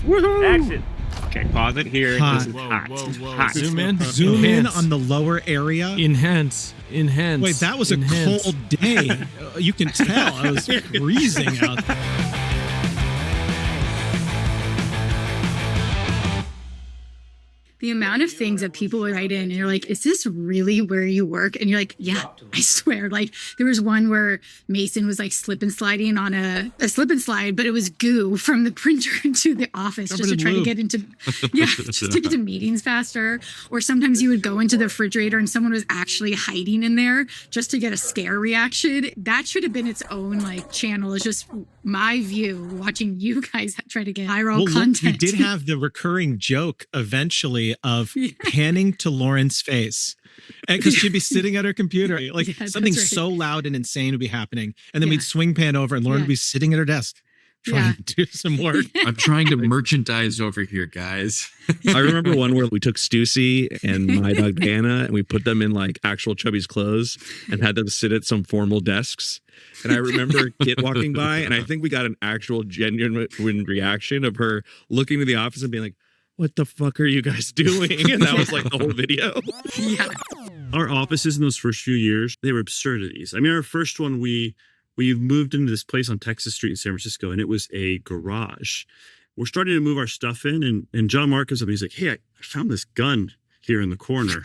Woohoo! Action. Okay, pause it here. Hot. This is hot. Whoa. Hot. Zoom in. Zoom in Enhance. on the lower area. Enhance. Wait, that was a Enhance. cold day. You can tell. I was freezing out there. The amount of things that people would write in and you're like, is this really where you work? And you're like, yeah, I swear. Like there was one where Mason was like slip and sliding on a slip and slide, but it was goo from the printer to the office just to try to get into, just to get to meetings faster. Or sometimes you would go into the refrigerator and someone was actually hiding in there just to get a scare reaction. That should have been its own like channel. It's just my view watching you guys try to get viral content. Look, we did have the recurring joke eventually of panning to Lauren's face because she'd be sitting at her computer, like something so loud and insane would be happening, and then we'd swing pan over, and Lauren would be sitting at her desk trying to do some work. I'm trying to merchandise over here, guys. I remember one where we took Stussy and my dog Diana, and we put them in like actual Chubbies clothes and had them sit at some formal desks. And I remember Kit walking by, and I think we got an actual genuine reaction of her looking to the office and being like, what the fuck are you guys doing? And that was like the whole video. Our offices in those first few years, they were absurdities. I mean, our first one, we moved into this place on Texas Street in San Francisco, and it was a garage. We're starting to move our stuff in, and John Mark comes up and he's like, hey, I found this gun here in the corner.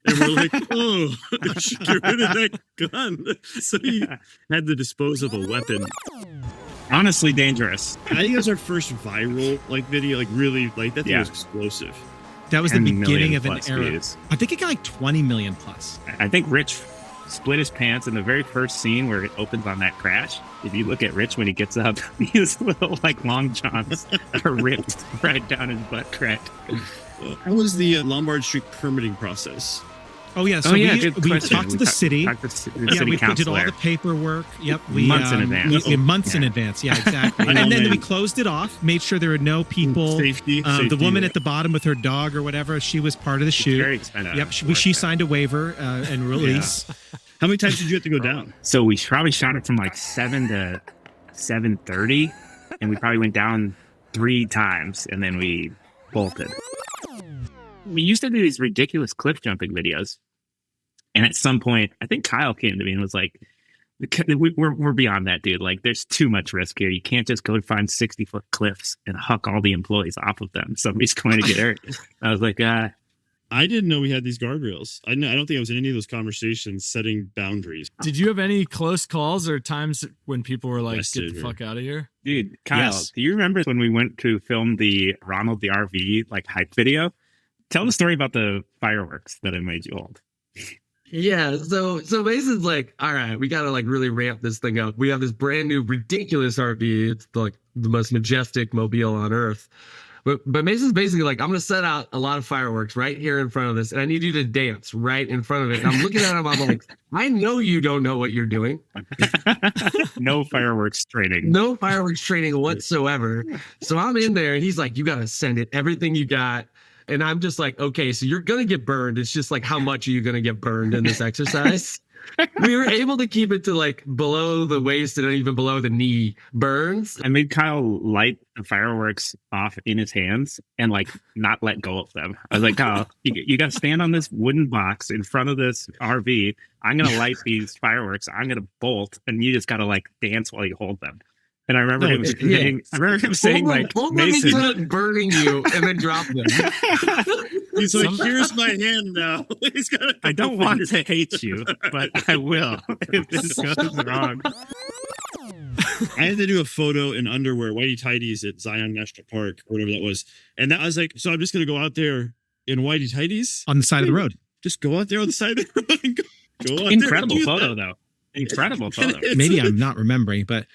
And we're like, oh, you should get rid of that gun. So he had to dispose of a weapon. Honestly dangerous. I think that was our first viral video, like really, like that thing was explosive. That was the 10 beginning million of an plus era. views. I think it got like 20 million plus. I think Rich split his pants in the very first scene where it opens on that crash. If you look at Rich when he gets up, his little like long johns are ripped right down his butt crack. How was the Lombard Street permitting process? Oh yeah, so we talked to the city. We did all the paperwork. Yep, months in advance. Months in advance. Yeah, exactly. And then we closed it off, made sure there were no people. Safety. The woman at the bottom with her dog or whatever, she was part of the shoot. Very expensive. Yep, she signed a waiver and release. Yeah. How many times did you have to go down? So we probably shot it from like 7 to 7:30, and we probably went down 3 times, and then we bolted. We used to do these ridiculous cliff jumping videos. And at some point, I think Kyle came to me and was like, we're beyond that, dude. Like, there's too much risk here. You can't just go find 60-foot cliffs and huck all the employees off of them. Somebody's going to get hurt. I was like, I didn't know we had these guardrails. I don't think I was in any of those conversations setting boundaries. Did you have any close calls or times when people were like, get the fuck out of here? Dude, Kyle, do you remember when we went to film the Ronald the RV like hype video? Tell the story about the fireworks that I made you hold. Yeah, so Mason's like, all right, we gotta like really ramp this thing up. We have this brand new ridiculous RV. It's like the most majestic mobile on earth. But Mason's basically like, I'm gonna set out a lot of fireworks right here in front of this, and I need you to dance right in front of it. And I'm looking at him, I'm like, I know you don't know what you're doing. No fireworks training. No fireworks training whatsoever. So I'm in there, and he's like, you gotta send it everything you got. And I'm just like, okay, so you're going to get burned. It's just like, how much are you going to get burned in this exercise? We were able to keep it to like below the waist and even below the knee burns. I made Kyle light the fireworks off in his hands and like not let go of them. I was like, Kyle, you got to stand on this wooden box in front of this RV. I'm going to light these fireworks. I'm going to bolt, and you just got to like dance while you hold them. And I remember him saying, like, Mason burning you and then drop them. He's like, here's my hand now. I don't want to hate you, but I will if this goes wrong. I had to do a photo in underwear, whitey tighties at Zion National Park, or whatever that was. And that I was like, so I'm just going to go out there in whitey tighties? On the side of the road. Just go out there on the side of the road and go out Incredible there photo, though. Incredible photo. Maybe I'm not remembering, but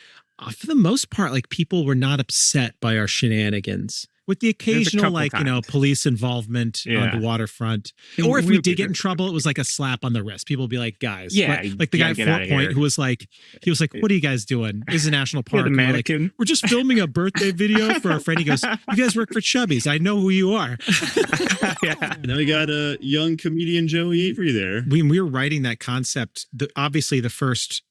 for the most part, like people were not upset by our shenanigans. With the occasional, like, times. Police involvement on the waterfront. Or if we did get in trouble, it was like a slap on the wrist. People would be like, guys. Like the guy at Fort Point who was like, what are you guys doing? This is a national park. The mannequin. Like, we're just filming a birthday video for our friend. He goes, you guys work for Chubbies. I know who you are. Now we got a young comedian Joey Avery there. When we were writing that concept, obviously the first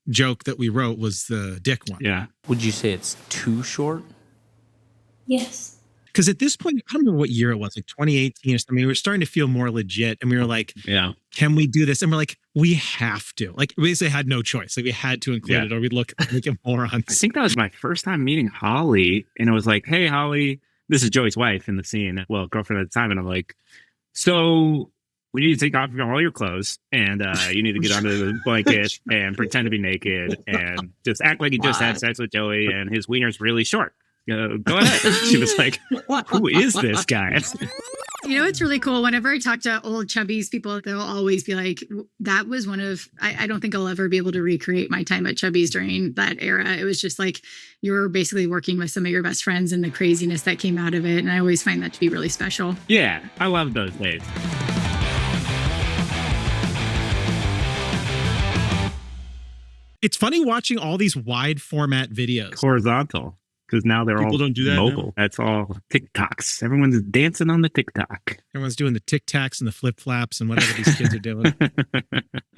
joke that we wrote was the dick one. Yeah. Would you say it's too short? Yes. Because at this point, I don't remember what year it was, like 2018 or something. We were starting to feel more legit, and we were like, Yeah. Can we do this? And we're like, we have to. Like, we basically had no choice. Like, we had to include it, or we'd look like morons. I think that was my first time meeting Holly, and it was like, hey, Holly, this is Joey's wife in the scene. Well, girlfriend at the time. And I'm like, so we need to take off all your clothes, and you need to get under the blanket and pretend to be naked and just act like you just had sex with Joey and his wiener's really short. Go ahead. She was like, who is this guy? You know, it's really cool. Whenever I talk to old Chubbies people, they'll always be like, that was one of, I don't think I'll ever be able to recreate my time at Chubbies during that era. It was just like, you were basically working with some of your best friends and the craziness that came out of it. And I always find that to be really special. Yeah, I love those days. It's funny watching all these wide format videos. Horizontal. Because now they're People all don't do that mobile. now. That's all TikToks. Everyone's dancing on the TikTok. Everyone's doing the tic tacs and the flip flaps and whatever these kids are doing.